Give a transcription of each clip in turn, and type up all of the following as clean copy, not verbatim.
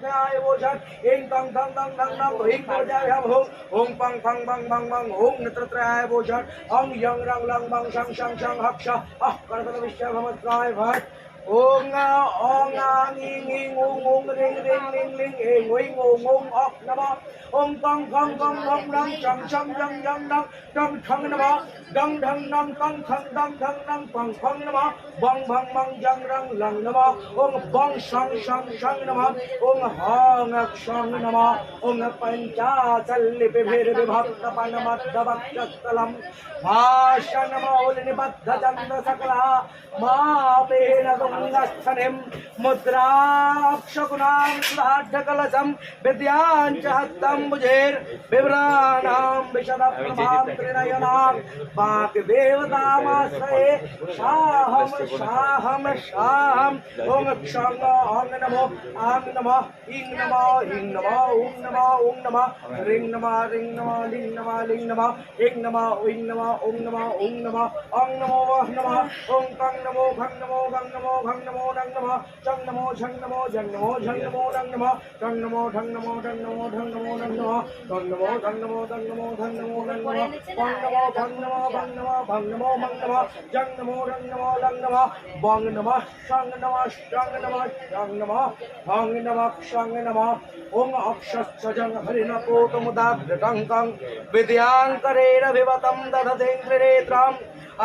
नमस्कृताय वोषट ऐं तं तं तं तं तं ह्रीं प्रजाय भो ओं पं फं बं बं बं ओं नेत्रत्रयाय वोषट ओं यं रं लं बं शं शं शं हक्ष अः कर्तन विश्व नमस्कृताय भट ओं ओं आं ing ing ung ring ring ling ling ing wing ung ok namo om tong tong tong tong dang chang chang dang dang dang dang thang namo dang dang dang tong thang dang dang dang pang pang namo bang bang bang jang rang lang namo om bang shang shang shang namo om hang ak shang namo om pancha sallipi bhir vibhakta panamadhavaktalam bhasha namo ulini baddha chandra sakala ma pena dungastanim मुद्राक्षकुणां सुधाढकलशं विद्याञ्च हस्तम्बुजेर् बिभ्राणां विशदप्रभां त्रिनयनां वाग्देवतामाश्रये शाहं शाहं शाहं ॐ क्षं ॐ नमो आं नमः ईं नमः ईं नमः ॐ नमः ॐ नमः ह्रीं नमः ह्रीं नमः लिं नमः लिं नमः ईं नमः ईं नमः ॐ नमः ॐ नमः ॐ नमो वः नमः ॐ कं नमो घं नमो घं नमो घं नमो नं नमः चं नमो झं नमो झं नमो झं नमो नं नमः चं नमो ढं नमो ढं नमो ढं नमो नं नमः चं नमो धं नमो धं नमो धं नमो नं नमः वं नमो भं नमो भं नमो भं नमो मं नमः जं नमो ढं नमो लं नमः वं नमः शं नमः शं नमः शं नमः भं नमः शं नमः ॐ अक्षश्च जं हरिणकोटमुदाभ्यटङ्कं विद्याङ्करेण विवतं दधते त्रिनेत्रम्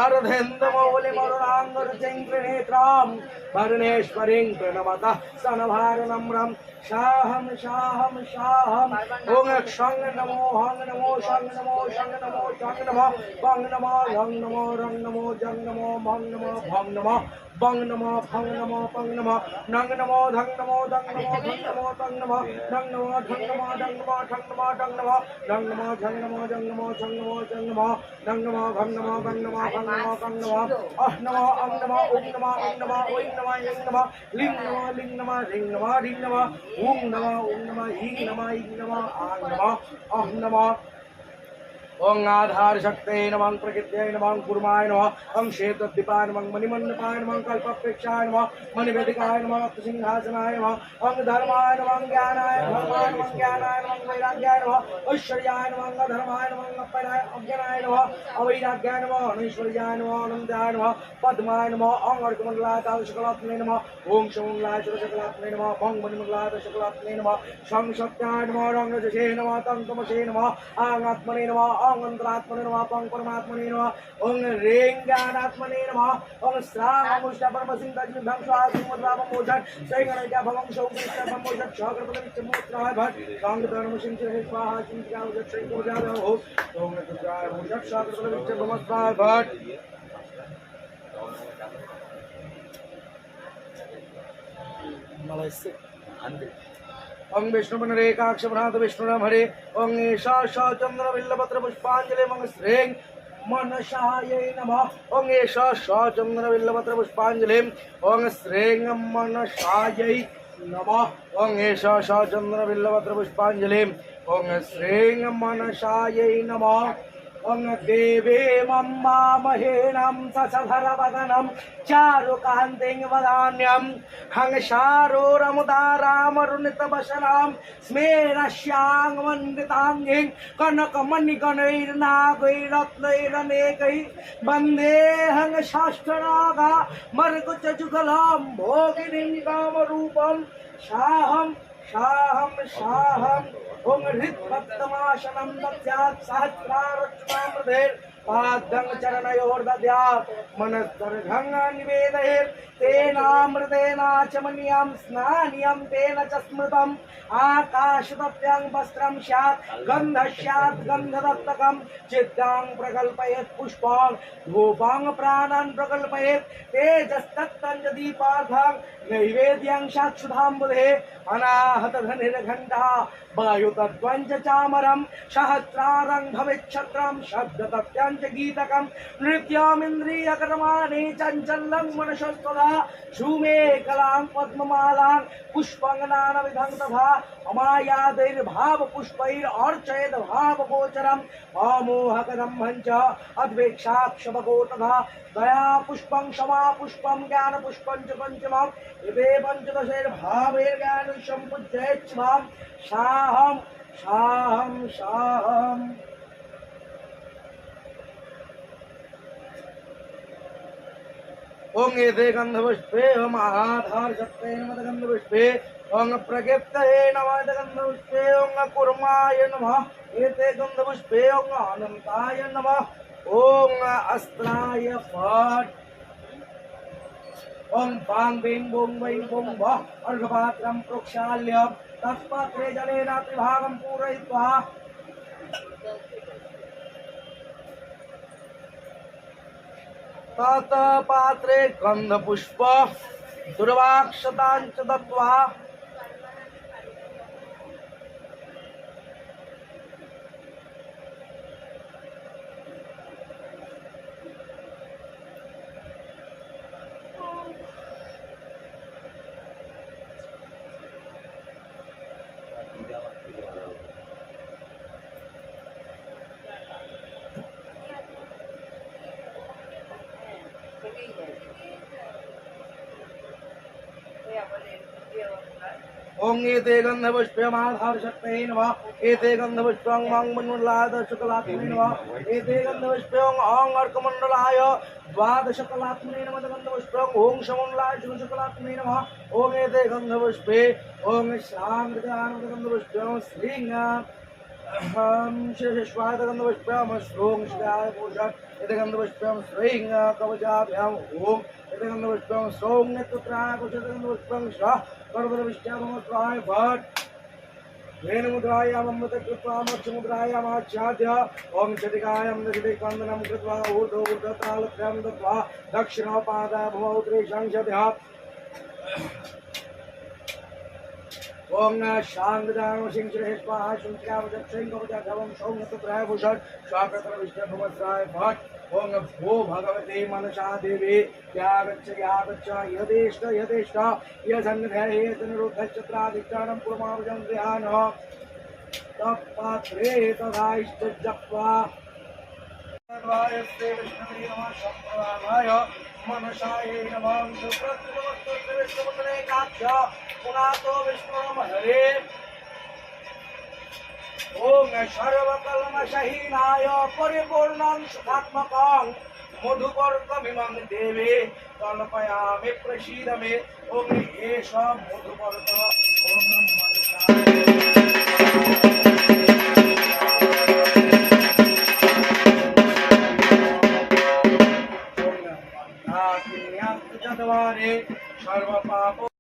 अर्धेन्दुमौलिमरुणाङ्गरुचिङ्कृनेत्रां भरणेश्वरीं प्रणमतः स्तनभारनम्रं शाहं शाहं शाहं ॐ क्षं नमो हं नमो शं नमो शं नमो शं नमः वं नमः रं नमो रं नमो जं नमो मं नमो भं नमः बं नमो फं नमो पं नमो नंग नमो धं नमो दं नमो धं नमो तं नमो नंग नमो धं नमो दं नमो ठं नमो डं नमो दं नमो झं नमो जं नमो छं नमो जं नमो नंग नमो भं नमो गं नमो भं नमो कं नमो अह नमो अं नमो उं नमो उं नमो ओं नमो यं नमो लिं नमो लिं नमो रिं नमो रिं नमो उं नमो ईं नमो आं नमो अह नमो ओं आधार शक्ते नमः प्रकृत्यै नमः कुर्माय नमः ओं क्षेत्रदीपाय नमः मणिमण्डपाय नमः कल्पवृक्षाय नमः मणिवेदिकाय नमः सिंहासनाय नमः ओं धर्माय नमः ज्ञानाय नमः ज्ञानाय नमः वैराग्याय नमः ऐश्वर्याय नमः धर्माय नमः अज्ञानाय नमः अवैराग्याय नमः अनैश्वर्याय नमः आनन्दाय नमः पद्माय नमः ओं अर्कमण्डलाय शकलात्मने नमः ओं शमूलाय शकलात्मने नमः ओं मणिमण्डलाय शकलात्मने नमः शं सत्याय नमः रं रजसे नमः तं तमसे नमः आं आत्मने नमः ओं अंतरात्मने नमः ओं परमात्मने नमः ओं ह्रीं ज्ञानात्मने नमः ओं श्राम मुष्टा परमसिंहजि भंगस्वामोद्राम मोझट सैगणजा भवं शौकृष्ण मोझट शौकृतमिच्छमोत्राय भट कांगधर्म सिंह स्वाहा सिंह मोझट सै पूजा हो ओं नत्राय मोझट शौकृतमिच्छमोत्राय भट नमस्ते ओं विष्णुपनरेकाक्षभ्रात विष्णुनाम हरे ओं ईशा चंद्र बिल्लपत्र पुष्पांजलि मंग श्रें मनसायै नमः ओं ईशा चंद्र बिल्लपत्र पुष्पांजलि ओं श्रें मनसायै नमः ओं ईशा चंद्र बिल्लपत्र पुष्पांजलि ओं श्रें मनसायै नमः ओं देवे मम्मामहेणं ससधरवदनं चारुकान्तिं वदान्यं हंसारोरमुदारामरुणितवशनां स्मेरस्यां वन्दिताङ्गिं कनकमणिगणैर्नागैरत्नैरनेकैः वन्देऽहं शास्त्रनागा मर्कुचजुगलां भोगिनीं कामरूपं शाहं शाहं शाहं ओं हृत्पद्मासनं दद्यात् सहस्रारचनामृतेर् पादं चरणयोर्दद्यात् मनस्तर्घं निवेदयेत् तेनामृतेनाचमनीयं स्नानीयं तेन च स्मृतम् आकाशतप्यं वस्त्रं स्यात् गन्धः स्यात् गन्धदत्तकं चित्तां प्रकल्पयेत् पुष्पां धूपां प्राणान् प्रकल्पयेत् तेजस्तत्तञ्जदीपार्थं नैवेद्यं स्यात् सुधाम्बुधे अनाहतधनिर्घण्टा वायुतत्त्वं च चामरं सहस्रारं भवेच्छत्रं शब्दतत्त्वं पञ्चगीतकं नृत्यमिन्द्रियकर्माणि चञ्चलं मनसस्तदा सुमेखलां पद्ममालां पुष्पाङ्गनानविधं तथा अमायादैर्भावपुष्पैरर्चयेद् भावगोचरम् अमोहकरं मञ्च अद्वेक्षाक्षपको तथा दया पुष्पं क्षमा पुष्पं ज्ञानपुष्पं च पञ्चमम् इवे पञ्चदशैर्भावैर्ज्ञानं सम्पूज्येच्छां शाहं शाहं शाहम् ओं एते गन्धपुष्पे महाधार सत्ते नमः गन्धपुष्पे ओं प्रकीर्तये नमः गन्धपुष्पे ओं कुर्माय नमः एते गन्धपुष्पे ओं अनन्ताय नमः ओं अस्त्राय फट् ओं बां बिं बुं वैं बुं वः अर्घपात्रं प्रोक्षाल्य तत्पात्रे जलेन त्रिभागं पूरयित्वा तत् पात्रे गन्धपुष्प दुर्वाक्षताञ्च दत्त्वा ओं एते गन्धपुष्पमाधारशक्तये नमः एते गन्धपुष्पं वाङ्मण्डलाय शुक्लात्मने नमः एते गन्धपुष्पं ओं अर्कमण्डलाय द्वादशकलात्मने नमः गन्धपुष्पं ओं शमण्डलाय शुक्लात्मने नमः ओं एते गन्धपुष्पे ओं शान्तिदानगन्धपुष्पं श्रीं शेषश्वाय गन्धपुष्पं श्रों शिवाय पूषा एते गन्धपुष्पं श्रीं कवचाभ्याम् ओं एते गन्धपुष्पं श्रों नेत्रत्राय गन्धपुष्पं स्वाहा पर्वतविष्टामत्राय भट्ट वेणुमुद्रायामृतकृत्वामक्षमुद्रायामाच्छाद्य ओं चटिकायां दशदिक्वन्दनं कृत्वा ऊर्ध्वतालत्रयं दत्त्वा दक्षिणपादाय भवौत्रेषां शतः ओं शांगदानो सिंचरे स्वाहा शुंच्यावचक्षें कवचाधवं सौम्यतत्राय भूषण स्वाकतरविष्टभवत्राय भट्ट ओं भो भगवते मनसा देवी यागच्छ यदेष्ट यदेष्ट यजन्धेतनुरुद्धश्चत्राधिष्ठानं पुरमावजं ध्यान तत्पात्रे तदा इष्ट जप्त्वा तद्वायस्ते विष्णवे नमः शम्भवाय मनसाय नमः सुप्रतिमस्तुते विष्णुमन्त्रे काक्ष पुनातो विष्णुमहरे ओं सर्वकल्मषहीनाय परिपूर्णं सुखात्मकं मधुपर्कमिमं देवे कल्पयामि प्रसीद मे ओं एष मधुपर्क ओं